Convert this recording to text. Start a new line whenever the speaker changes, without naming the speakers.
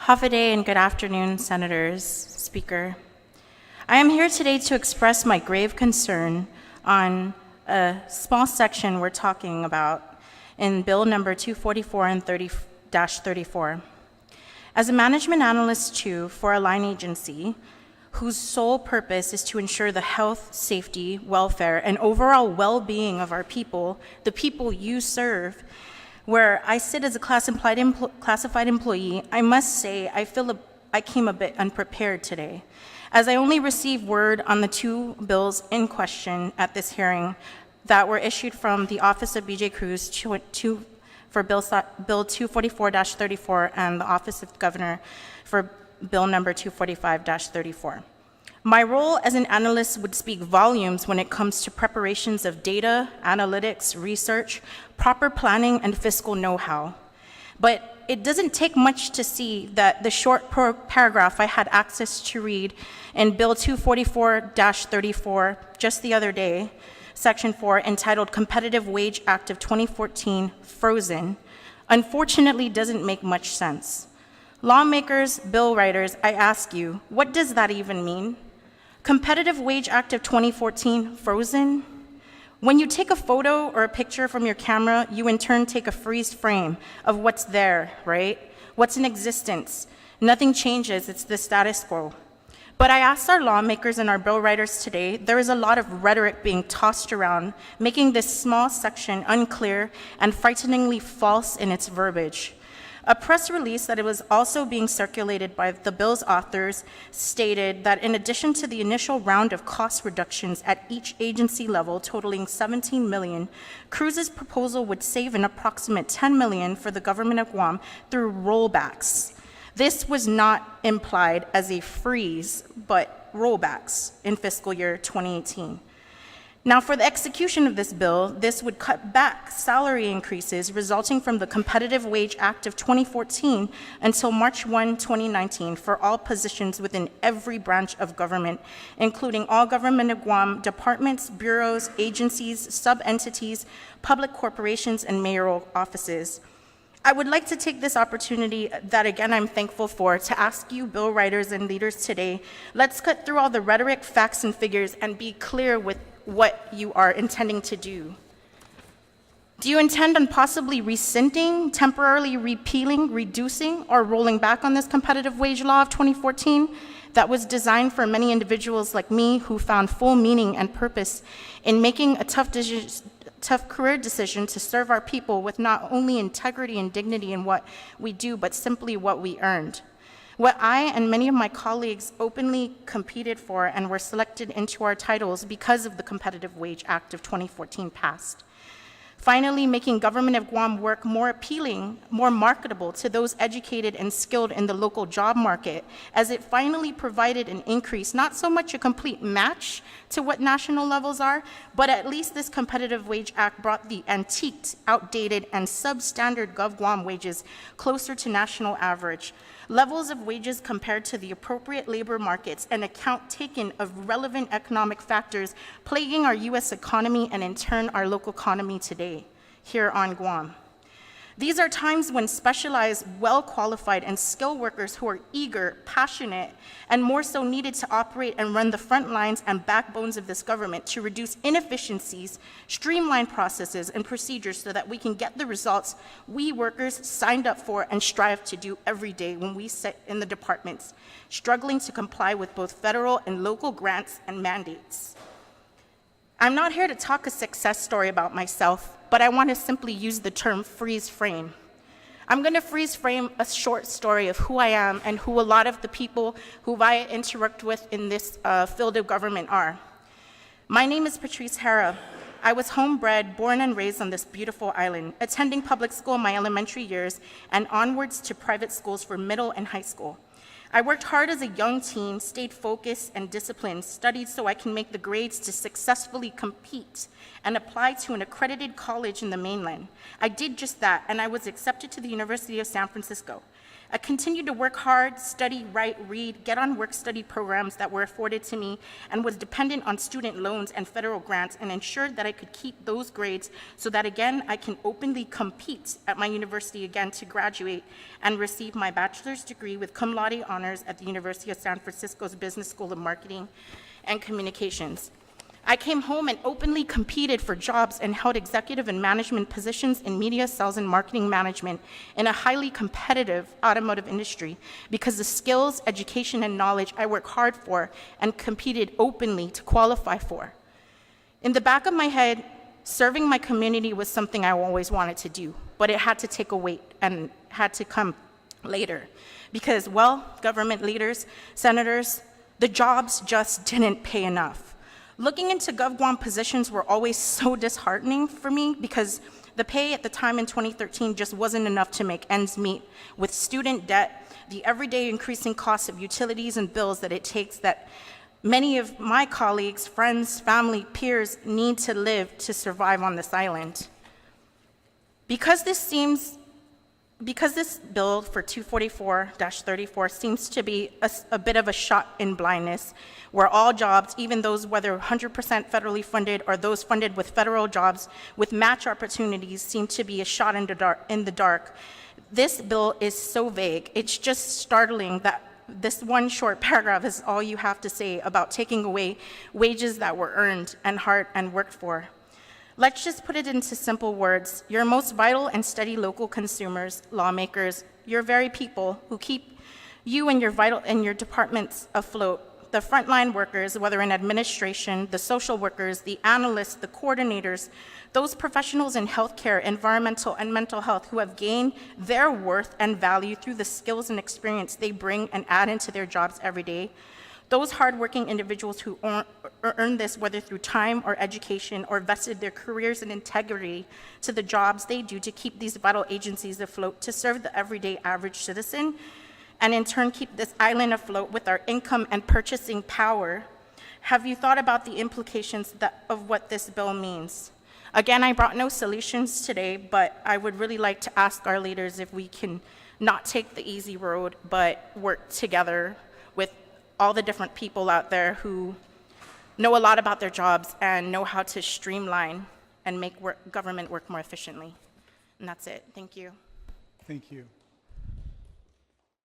Havaday and good afternoon, Senators, Speaker. I am here today to express my grave concern on a small section we're talking about in Bill number 244 and 30-34. As a management analyst too for a line agency whose sole purpose is to ensure the health, safety, welfare, and overall well-being of our people, the people you serve, where I sit as a classified employee, I must say I came a bit unprepared today, as I only received word on the two bills in question at this hearing that were issued from the Office of BJ Cruz for Bill 244-34 and the Office of Governor for Bill number 245-34. My role as an analyst would speak volumes when it comes to preparations of data, analytics, research, proper planning, and fiscal know-how. But it doesn't take much to see that the short paragraph I had access to read in Bill 244-34 just the other day, Section 4, entitled Competitive Wage Act of 2014, Frozen, unfortunately doesn't make much sense. Lawmakers, bill writers, I ask you, what does that even mean? Competitive Wage Act of 2014, frozen? When you take a photo or a picture from your camera, you in turn take a freeze frame of what's there, right? What's in existence. Nothing changes, it's the status quo. But I asked our lawmakers and our bill writers today, there is a lot of rhetoric being tossed around, making this small section unclear and frighteningly false in its verbiage. A press release that was also being circulated by the bill's authors stated that in addition to the initial round of cost reductions at each agency level totaling $17 million, Cruz's proposal would save an approximate $10 million for the government of Guam through rollbacks. This was not implied as a freeze, but rollbacks in fiscal year 2018. Now, for the execution of this bill, this would cut back salary increases resulting from the Competitive Wage Act of 2014 until March 1, 2019 for all positions within every branch of government, including all government of Guam departments, bureaus, agencies, sub-entities, public corporations, and mayoral offices. I would like to take this opportunity that, again, I'm thankful for, to ask you, bill writers and leaders today, let's cut through all the rhetoric, facts, and figures and be clear with what you are intending to do. Do you intend on possibly rescinding, temporarily repealing, reducing, or rolling back on this competitive wage law of 2014 that was designed for many individuals like me who found full meaning and purpose in making a tough career decision to serve our people with not only integrity and dignity in what we do, but simply what we earned? What I and many of my colleagues openly competed for and were selected into our titles because of the Competitive Wage Act of 2014 passed. Finally, making government of Guam work more appealing, more marketable to those educated and skilled in the local job market, as it finally provided an increase, not so much a complete match to what national levels are, but at least this Competitive Wage Act brought the antiqued, outdated, and substandard Gov Guam wages closer to national average. Levels of wages compared to the appropriate labor markets and account taken of relevant economic factors plaguing our U.S. economy and in turn our local economy today here on Guam. These are times when specialized, well-qualified, and skilled workers who are eager, passionate, and more so needed to operate and run the front lines and backbones of this government to reduce inefficiencies, streamline processes and procedures so that we can get the results we workers signed up for and strive to do every day when we sit in the departments, struggling to comply with both federal and local grants and mandates. I'm not here to talk a success story about myself, but I want to simply use the term freeze frame. I'm going to freeze frame a short story of who I am and who a lot of the people who I interact with in this field of government are. My name is Patrice Hara. I was homebred, born and raised on this beautiful island, attending public school in my elementary years and onwards to private schools for middle and high school. I worked hard as a young teen, stayed focused and disciplined, studied so I can make the grades to successfully compete and apply to an accredited college in the mainland. I did just that, and I was accepted to the University of San Francisco. I continued to work hard, study, write, read, get on work-study programs that were afforded to me, and was dependent on student loans and federal grants, and ensured that I could keep those grades so that, again, I can openly compete at my university again to graduate and receive my bachelor's degree with cum laude honors at the University of San Francisco's Business School of Marketing and Communications. I came home and openly competed for jobs and held executive and management positions in media, sales, and marketing management in a highly competitive automotive industry because the skills, education, and knowledge I worked hard for and competed openly to qualify for. In the back of my head, serving my community was something I always wanted to do, but it had to take a wait and had to come later because, well, government leaders, senators, the jobs just didn't pay enough. Looking into GovGuam positions were always so disheartening for me because the pay at the time in 2013 just wasn't enough to make ends meet with student debt, the everyday increasing costs of utilities and bills that it takes that many of my colleagues, friends, family, peers need to live to survive on this island. Because this bill for 244-34 seems to be a bit of a shot in blindness, where all jobs, even those whether 100% federally funded or those funded with federal jobs with match opportunities, seem to be a shot in the dark. This bill is so vague. It's just startling that this one short paragraph is all you have to say about taking away wages that were earned and hard and worked for. Let's just put it into simple words. Your most vital and steady local consumers, lawmakers, your very people who keep you and your departments afloat, the frontline workers, whether in administration, the social workers, the analysts, the coordinators, those professionals in healthcare, environmental, and mental health who have gained their worth and value through the skills and experience they bring and add into their jobs every day. Those hardworking individuals who earn this, whether through time or education, or vested their careers and integrity to the jobs they do to keep these vital agencies afloat, to serve the everyday average citizen, and in turn keep this island afloat with our income and purchasing power. Have you thought about the implications of what this bill means? Again, I brought no solutions today, but I would really like to ask our leaders if we can not take the easy road, but work together with all the different people out there who know a lot about their jobs and know how to streamline and make government work more efficiently. And that's it. Thank you.
Thank you.